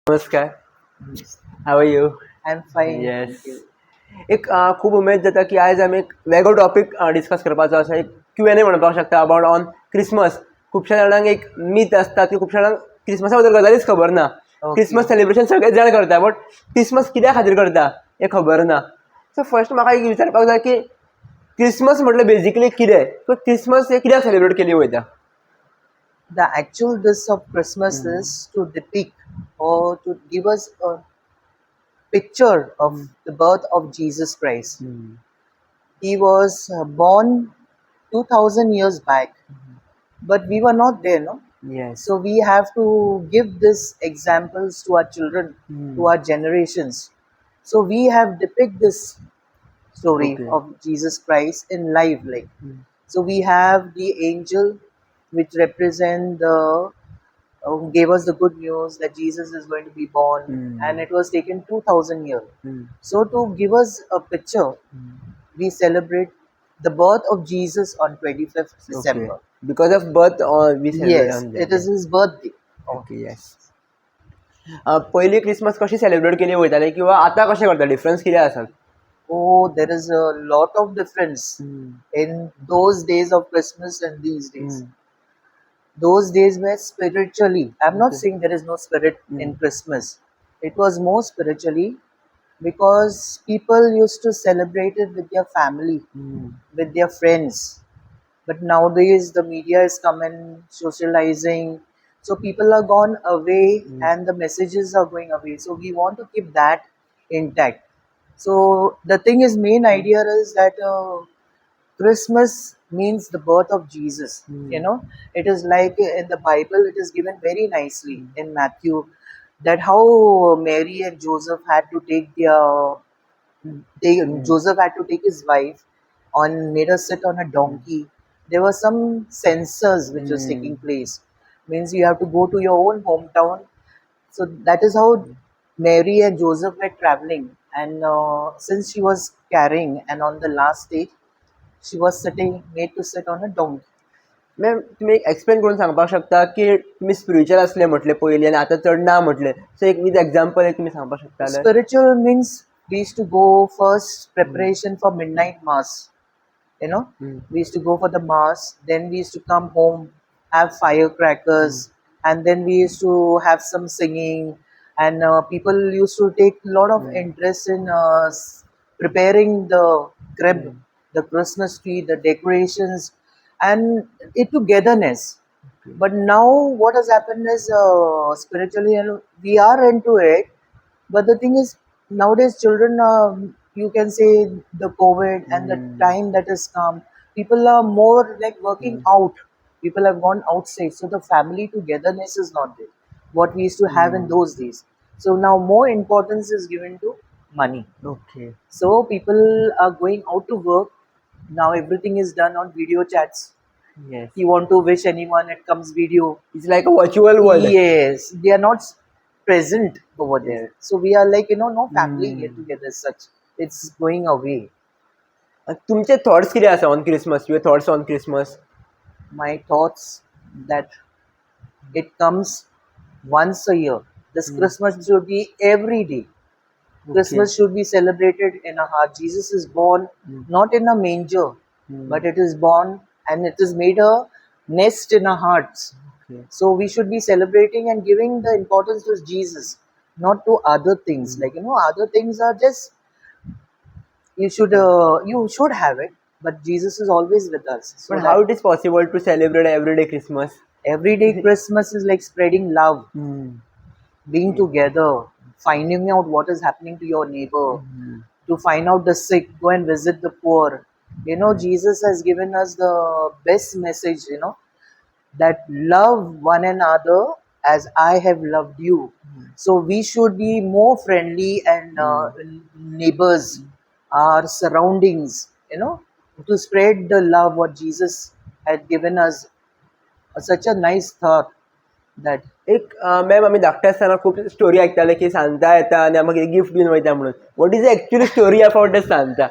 नमस्कार. How are you? I'm fine, thank yes. you. एक खूब उमेद जाता की आयज आमी एक वेगळो टॉपीक डिस्कस करपाचो आसा. एक Q&A म्हणपाक शकता अबाउट ऑन क्रिसमस. खुबश्या जाणांक एक मीथ आसता की खुबश्या जाणांक क्रिसमसा बद्दल गजालीच खबर ना. क्रिसमस सेलिब्रेशन सगळेच जाण करता बट क्रिसमस कित्या खातीर करता हें खबर ना. सो फर्स्ट म्हाका एक विचारपाक जाय की क्रिसमस म्हटल्यार बेजिकली कितें? सो क्रिसमस हे कित्याक सेलिब्रेट केली वयता? The actual this of Christmas is to depict or to give us a picture of the birth of Jesus Christ. He was born 2000 years back, but we were not there, no? Yes. So we have to give this examples to our children, to our generations. So we have depict this story Okay. of Jesus Christ in life, like. So we have the angel, which represent the gave us the good news that Jesus is going to be born, and it was taken 2000 years. So to give us a picture, we celebrate the birth of Jesus on 25th Okay. December. Because of birth we celebrate Yes, on that it is day. his birthday. Okay, yes. पयली Christmas कशी celebrate केली वयताली किंवा आतां कशें करता? Difference कितें आसा? Oh, there is a lot of difference in those days of Christmas and these days. Those days were spiritually. I'm not Okay. saying there is no spirit in Christmas. It was more spiritually because people used to celebrate it with their family, with their friends. But nowadays the media is coming, socializing. So people are gone away and the messages are going away. So we want to keep that intact. So the thing is, main idea is that Christmas means the birth of Jesus. You know, it is like in the Bible, it is given very nicely in Matthew that how Mary and Joseph had to take Joseph had to take his wife made her sit on a donkey. There were some censors which was taking place. Means you have to go to your own hometown. So that is how Mary and Joseph were traveling. And since she was carrying, and on the last stage, she was made to sit on a donkey. Ma'am तुम्ही एक explain करून सांगपाक शकता की तुम्ही spiritual असले म्हटले पयलीं आनी आतां चड ना म्हटले. सो एक विथ एक्झाम्पल एक तुम्ही सांगपाक शकताले? Spiritual means we used to go first preparation for midnight mass. You know, we used to go for the mass, then we used to come home, have firecrackers, and then we used to have some singing, and people used to take a lot of interest in preparing the crib, the Christmas tree, the decorations, and it togetherness. But now what has happened is spiritually, and we are into it, but the thing is, nowadays children, you can say the COVID and the time that has come, people are more like working out. People have gone outside, so the family togetherness is not there. What we used to have in those days. So now more importance is given to money. Okay. So people are going out to work. Now everything is done on video chats. Yes. You want to wish anyone, it comes video. It's like a virtual world. Yes, they are not present over there. So we are like, no family get together as such. It's going away. तुमचे thoughts कितें आसा on Christmas? Your thoughts on Christmas? My thoughts that it comes once a year. This Christmas should be every day. Christmas should be celebrated in our heart. Jesus is born not in a manger, but it is born and it is made a nest in our hearts. So we should be celebrating and giving the importance to Jesus, not to other things. Like other things are just you should have it, but Jesus is always with us. So But how it is possible to celebrate everyday Christmas? everyday Christmas is like spreading love, being together, finding out what is happening to your neighbor, to find out the sick, go and visit the poor. Jesus has given us the best message, that love one another as I have loved you. So we should be more friendly and neighbors, our surroundings, to spread the love what Jesus had given us. Such a nice thought that एक ma'am आमी धाकटे आसतना खूब story आयकताले की Santa येता आनी आमकां gift been वयता म्हणून. What is the actually story about the Santa?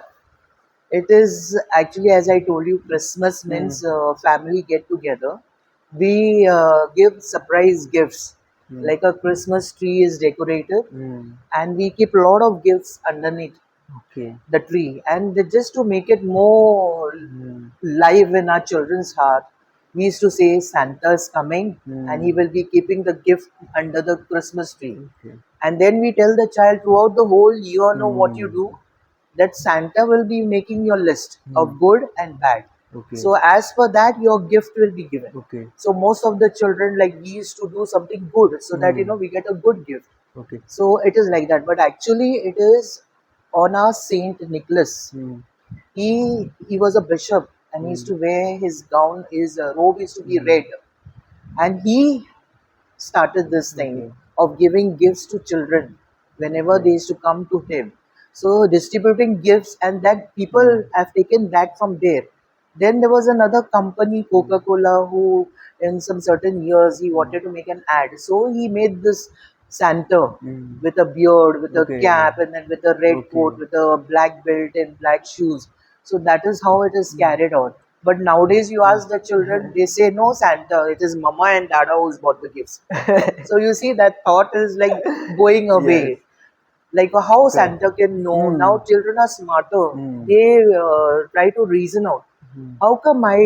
it is actually, as I told you, Christmas means family get together. We give surprise gifts. Like a Christmas tree is decorated, Mm. and we keep a lot of gifts underneath Okay. the tree, and just to make it more Mm. live in our children's heart, we used to say Santa is coming and he Mm. will be keeping the gift under the Christmas tree. Okay. And then we tell the child throughout the whole year, know what you Mm. do, that Santa will be making your list Mm. of good and bad. Okay. So as per that, your gift will be given. Okay. So most of the children, like, we used to do something good so that Mm. we get a good gift. Okay. So it is like that. But actually, it is on our Saint Nicholas. Mm. He was a bishop, and he used Mm. to wear his gown, his robe used to be Mm. red, and he started this thing Okay. of giving gifts to children whenever Okay. they used to come to him. So distributing gifts, and that people Mm. have taken that from there. Then there was another company, Mm. Coca-Cola, who in some certain years he Mm. wanted to make an ad. So he made this Santa Mm. with a beard, with a Okay. cap, and then with a red Okay. coat, with a black belt and black shoes. So that is how it is Mm. carried on. But nowadays, you ask the children, they say, no, Santa, it is Mama and Dada who's bought the gifts. So you see, that thought is like going Yes. away. Like how Correct. Santa can know. Now Mm. children are smarter. Mm. They try to reason out. Mm. How come I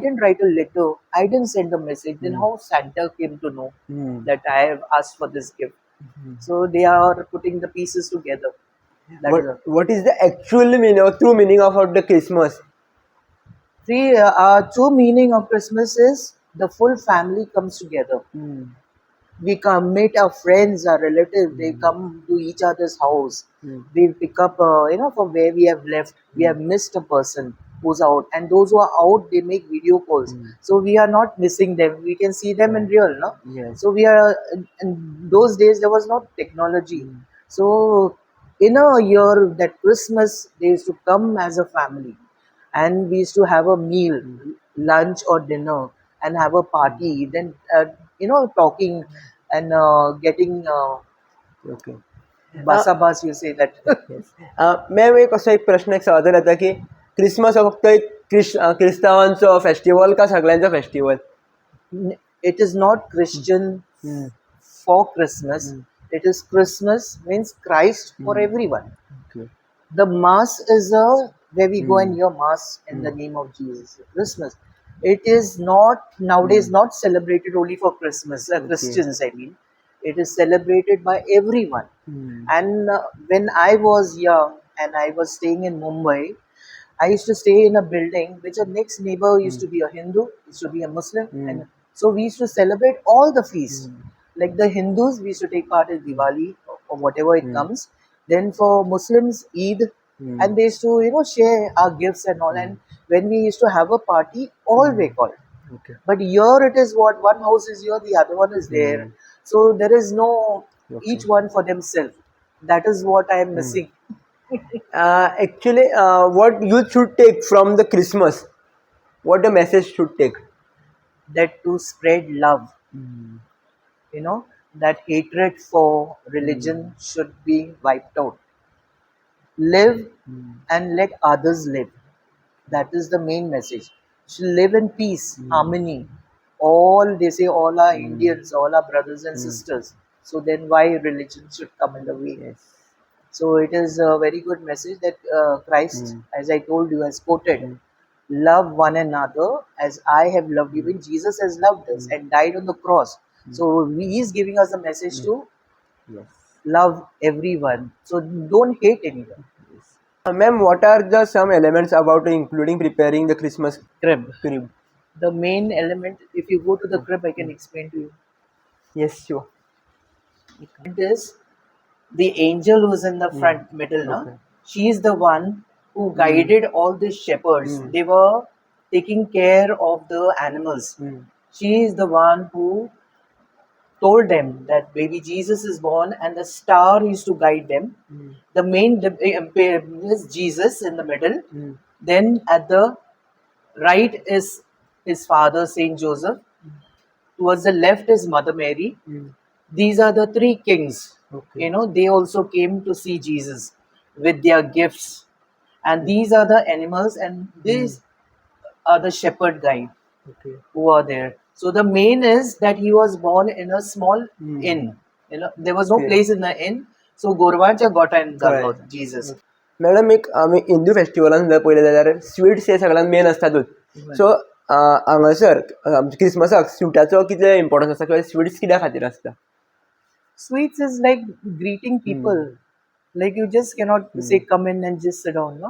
didn't write a letter? I didn't send a message. Then Mm. how Santa came to know Mm. that I have asked for this gift? Mm. So they are putting the pieces together. That is a What is the actual meaning or true meaning of the Christmas? true meaning of Christmas is the full family comes together. Mm. We come meet our friends, our relatives. They Mm. come to each other's house. Mm. We pick up, from where we have left. We Mm. have missed a person who's out, and those who are out, they make video calls. Mm. So we are not missing them. We can see them in Correct. real, no? Yes. So we are. In those days, there was not technology. Mm. So in a year, that Christmas, they used to come as a family, and we used to have a meal, Mm. lunch or dinner, and have a Mm. party. Then talking and getting Okay. basabas, you say that. Yes. Ma'am एक असो एक प्रश्न एक सवाल येता की Christmas हो फक्त एक क्रिस्तावांचो फेस्टिवल का सगळ्यांचो festival? It is not Christian Mm. for Christmas. Mm. It is Christmas means Christ for Mm. everyone. Okay. The mass is a where we go and Mm. hear mass in the Mm. name of Jesus. Christmas. It is not nowadays Mm. not celebrated only for Christmas. Okay. Christians, I mean, it is celebrated by everyone. Mm. And when I was young and I was staying in Mumbai, I used to stay in a building which a next neighbor used Mm. to be a Hindu, used to be a Muslim, Mm. and so we used to celebrate all the feasts. Mm. Like the Hindus, we used to take part in Diwali or whatever it Mm. comes. Then for Muslims, Eid, Mm. and they used to share our gifts and all. Mm. And when we used to have a party, all Mm. were called. Okay. But here it is what one house is here, the other one is there. Mm. So there is no Okay. each one for themselves. That is what I am Mm. missing. Actually, what youth should take from the Christmas? What the message should take? That to spread love, Mm. that hatred for Mm. religion should be wiped out. Live Mm. and let others live. That is the main message. Should live in peace, Mm. harmony. All they say, all are Mm. Indians, all are brothers and Mm. sisters. So then, why religion should come in the way? Yes. So it is a very good message that Christ, Mm. as I told you, has quoted, Mm. love one another as I have loved you. When Jesus has loved us Mm. and died on the cross. Mm. So he is giving us a message Mm. to Yes. love everyone. So don't hate anyone. Yes. Ma'am, what are the some elements about including preparing the Christmas Crib. crib? The main element, if you go to the Mm. crib, I can Mm. explain to you. Yes, sure. It is the angel who's in the Mm. front middle, na? Okay. She is the one who Mm. guided all these shepherds. Mm. They were taking care of the animals. Mm. She is the one who told them that baby Jesus is born, and the star used to guide them. Mm. The main is Jesus in the middle. Mm. Then at the right is his father, Saint Joseph. Towards the left is Mother Mary. Mm. These are the three kings. Okay. They also came to see Jesus with their gifts. And these are the animals, and Mm. these are the shepherd guide Okay. who are there. So the main is that he was born in a small inn. You know, there was no Okay. place in the inn. So गोरवांच्या गोठ्यान जाल्लो कळ्ळें. Jesus. Madam एक आमी हिंदू फेस्टिवलान जर पळयलें जाल्यार sweets हे सगळ्यांत main आसतातूच. सो हांगासर क्रिसमसाक स्विटाचो कितें इम्पॉर्टन्स आसता किंवा स्वीट्स कित्या खातीर आसता? Sweets is like greeting people. Like you just cannot say come in and just sit down, no?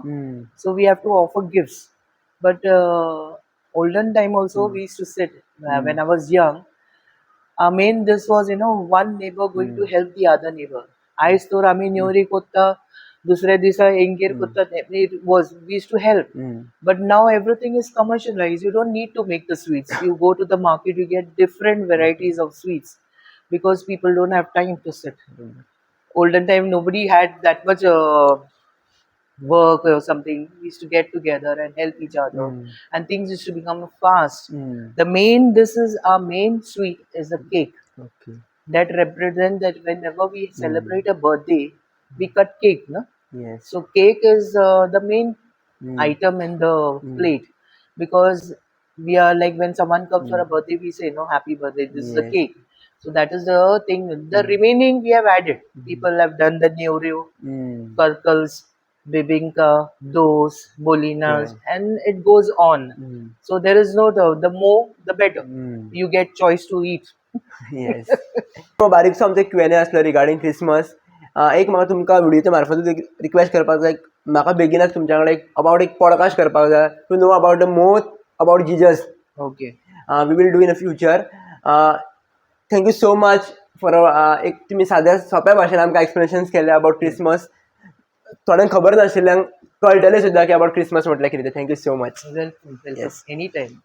So we have to offer gifts. But olden time also we used to sit. When I was young, I mean this was, you know, one neighbor going to help the other neighbor. I store आम्ही नेवरी कोत्ता, दुसऱ्या दिसा एंगेर कोत्ता. It was, we used to help. But now everything is commercialized. You don't need to make the sweets. You go to the market, you get different varieties of sweets because people don't have time to sit. Olden time nobody had that much work or something. We used to get together and help each other, and things used to become fast. The main, this is our main sweet, is the cake. Okay. That represents that whenever we celebrate a birthday, we cut cake, no? Yes. So cake is the main item in the plate, because we are like, when someone comes for a birthday, we say no, happy birthday. This is the Yes. cake. So that is the thing. The remaining we have added. People have done the neureo, karkals, bibinka, dos, bolinas, and it goes on. So there is no doubt. The more, the better. You get choice to eat. Yes. बारीकसो आमचो Q&A आसलो regarding Christmas. एक म्हाका तुमकां विडियोच्या मार्फतूच एक request करपाक जाय. म्हाका बेगिनाच तुमच्या कडेन एक पॉडकास्ट करपाक जाय to know about the more about Jesus. Okay. We will do in a future. Thank you so much for एक तुमी साद्या सोंप्या भाशेन आमकां एक्सप्लेनेशन्स केले अबाउट क्रिसमस. थोड्यांक खबर नाशिल्ल्यांक कळटलें सुद्दां की अबाउट क्रिसमस म्हटल्यार कितें. Thank you so much. Welcome. Yes. Anytime.